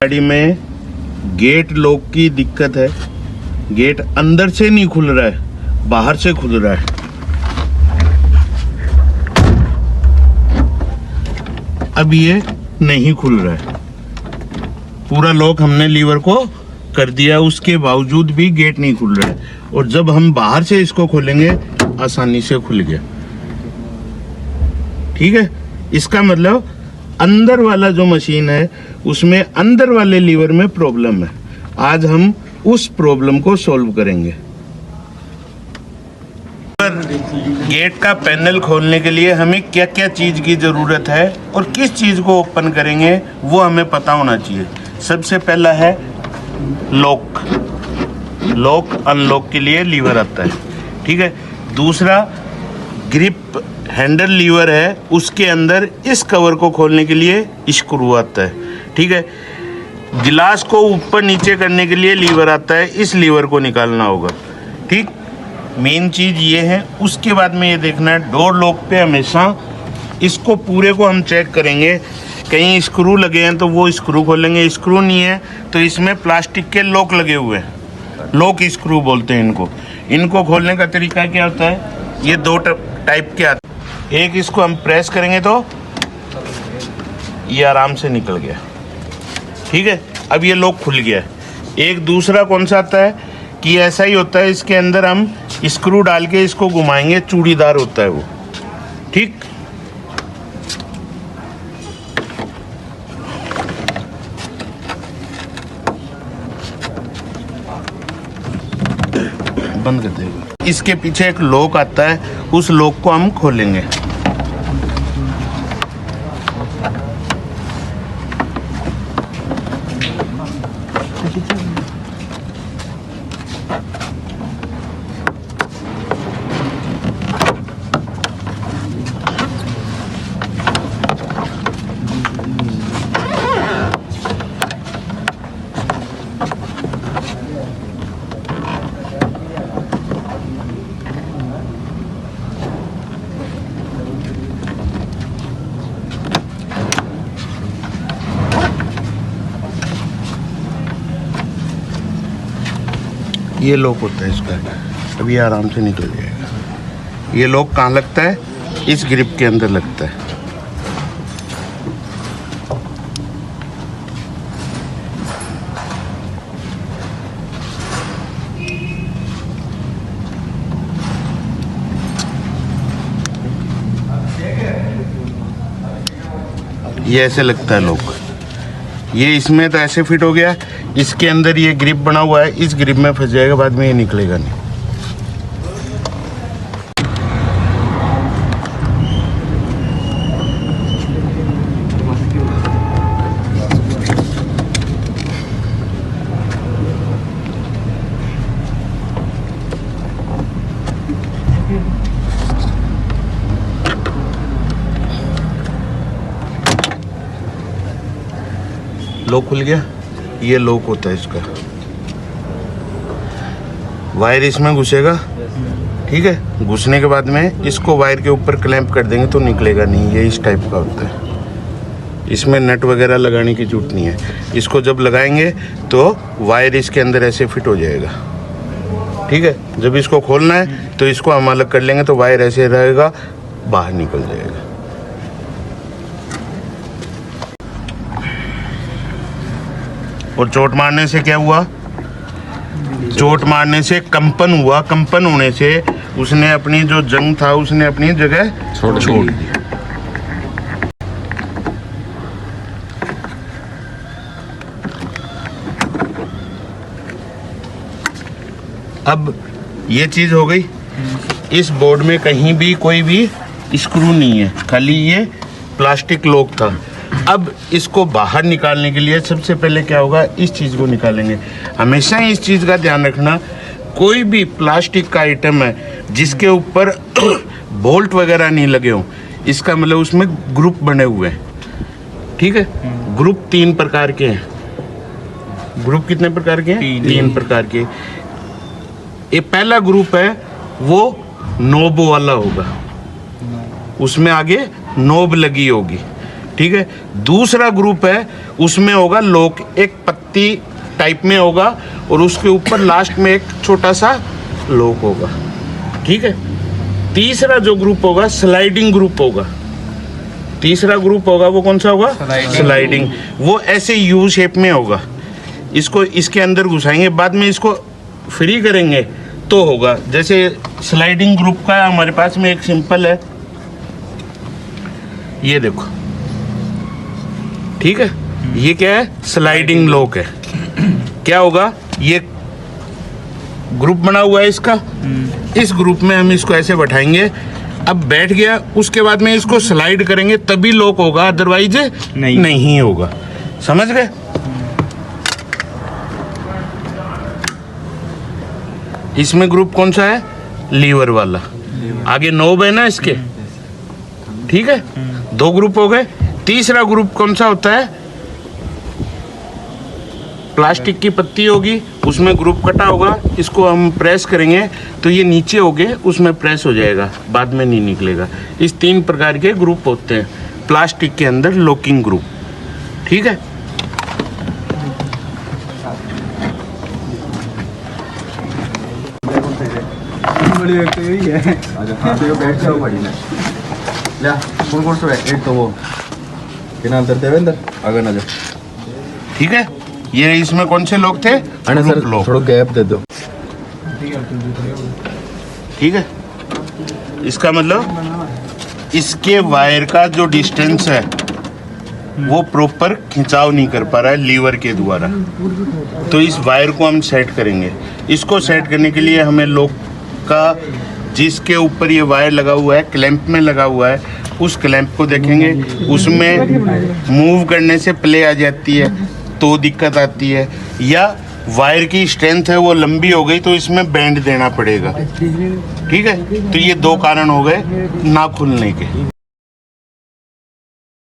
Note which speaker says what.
Speaker 1: गाड़ी में gate lock की दिक्कत है। गेट अंदर से नहीं खुल रहा है, बाहर से खुल रहा है। अब ये नहीं खुल रहा है। पूरा लॉक हमने लीवर को कर दिया, उसके बावजूद भी गेट नहीं खुल रहा है। और जब हम बाहर से इसको खोलेंगे आसानी से खुल गया। ठीक है, इसका मतलब अंदर वाला जो मशीन है उसमें अंदर वाले लीवर में प्रॉब्लम है। आज हम उस प्रॉब्लम को सॉल्व करेंगे। गेट का पैनल खोलने के लिए हमें क्या क्या चीज की जरूरत है और किस चीज को ओपन करेंगे वो हमें पता होना चाहिए। सबसे पहला है लॉक। लॉक अनलॉक के लिए लीवर आता है। ठीक है, दूसरा ग्रिप हैंडल लीवर है, उसके अंदर इस कवर को खोलने के लिए स्क्रू आता है। ठीक है, गिलास को ऊपर नीचे करने के लिए लीवर आता है, इस लीवर को निकालना होगा। ठीक, मेन चीज ये है। उसके बाद में ये देखना है डोर लॉक पे हमेशा इसको पूरे को हम चेक करेंगे। कहीं स्क्रू लगे हैं तो वो स्क्रू खोलेंगे, स्क्रू नहीं है तो इसमें प्लास्टिक के लॉक लगे हुए हैं, लॉक स्क्रू बोलते हैं इनको। इनको खोलने का तरीका क्या होता है, ये दो टाइप के आते हैं। एक इसको हम प्रेस करेंगे तो ये आराम से निकल गया। ठीक है, अब ये लॉक खुल गया है। एक दूसरा कौन सा आता है कि ऐसा ही होता है, इसके अंदर हम स्क्रू डाल के इसको घुमाएंगे, चूड़ीदार होता है वो। ठीक, बंद कर देगा। इसके पीछे एक लॉक आता है, उस लॉक को हम खोलेंगे। ये लॉक होता है इसका, अब ये आराम से निकल जाएगा। ये लॉक कहाँ लगता है, इस ग्रिप के अंदर लगता है। ये ऐसे लगता है लॉक। ये इसमें तो ऐसे फिट हो गया, इसके अंदर ये ग्रिप बना हुआ है, इस ग्रिप में फंस जाएगा, बाद में ये निकलेगा नहीं। लॉक खुल गया, ये लॉक होता है इसका। वायर इसमें घुसेगा। ठीक है, घुसने के बाद में इसको वायर के ऊपर क्लैंप कर देंगे तो निकलेगा नहीं। ये इस टाइप का होता है, इसमें नट वगैरह लगाने की जरूरत नहीं है। इसको जब लगाएंगे तो वायर इसके अंदर ऐसे फिट हो जाएगा। ठीक है, जब इसको खोलना है तो इसको हम अलग कर लेंगे तो वायर ऐसे रहेगा, बाहर निकल जाएगा। और चोट मारने से क्या हुआ, चोट मारने से कंपन हुआ। कंपन होने से उसने अपनी जो जंग था उसने अपनी जगह छोड़ दिया। अब ये चीज हो गई। इस बोर्ड में कहीं भी कोई भी स्क्रू नहीं है, खाली ये प्लास्टिक लॉक था। अब इसको बाहर निकालने के लिए सबसे पहले क्या होगा, इस चीज़ को निकालेंगे। हमेशा इस चीज़ का ध्यान रखना, कोई भी प्लास्टिक का आइटम है जिसके ऊपर बोल्ट वगैरह नहीं लगे हों, इसका मतलब उसमें ग्रुप बने हुए हैं। ठीक है, ग्रुप 3 प्रकार के हैं। ग्रुप कितने प्रकार के हैं? 3 प्रकार के। ये पहला ग्रुप है वो नोब वाला होगा, उसमें आगे नोब लगी होगी। ठीक है। दूसरा ग्रुप है, उसमें होगा लॉक, एक पत्ती टाइप में होगा और उसके ऊपर लास्ट में एक छोटा सा लॉक होगा, ठीक है। तीसरा जो ग्रुप होगा स्लाइडिंग ग्रुप होगा। तीसरा ग्रुप होगा वो कौन सा होगा? स्लाइडिंग। वो ऐसे यू शेप में होगा, इसको इसके अंदर घुसाएंगे, बाद में इसको फ्री करेंगे तो होगा। जैसे स्लाइडिंग ग्रुप का हमारे पास में एक सिंपल है, ये देखो, ठीक है। ये क्या है? स्लाइडिंग लॉक है। क्या होगा? ये ग्रुप बना हुआ है इसका, इस ग्रुप में हम इसको ऐसे बैठाएंगे, अब बैठ गया, उसके बाद में इसको स्लाइड करेंगे तभी लॉक होगा, अदरवाइज नहीं होगा। समझ गए? इसमें ग्रुप कौन सा है? लीवर वाला। आगे नोब है ना इसके, ठीक है। दो ग्रुप हो गए। तीसरा ग्रुप कौन सा होता है? प्लास्टिक की पत्ती होगी, उसमें ग्रुप कटा होगा, इसको हम प्रेस करेंगे तो ये नीचे हो गए, उसमें प्रेस हो जाएगा, बाद में नहीं निकलेगा। इस 3 प्रकार के ग्रुप होते हैं प्लास्टिक के अंदर, लॉकिंग ग्रुप, ठीक है।
Speaker 2: बड़ी एक तो यही है। अच्छा हाँ, तो बैठ जाओ बड़ी ना ले कौन सा है? एक तो वो क्या नाम करते हैं अंदर आगे ना जाओ,
Speaker 1: ठीक है। ये इसमें कौन से लोग थे?
Speaker 2: अरे सर थोड़ा गैप दे दो,
Speaker 1: ठीक है। इसका मतलब इसके वायर का जो डिस्टेंस है वो प्रॉपर खिंचाव नहीं कर पा रहा है लीवर के द्वारा, तो इस वायर को हम सेट करेंगे। इसको सेट करने के लिए हमें लॉक का, जिसके ऊपर ये वायर लगा हुआ है, क्लैंप में लगा हुआ है, उस क्लैंप को देखेंगे, उसमें मूव करने से प्ले आ जाती है तो दिक्कत आती है, या वायर की स्ट्रेंथ है वो लंबी हो गई तो इसमें बैंड देना पड़ेगा, ठीक है। तो ये 2 कारण हो गए ना खुलने के।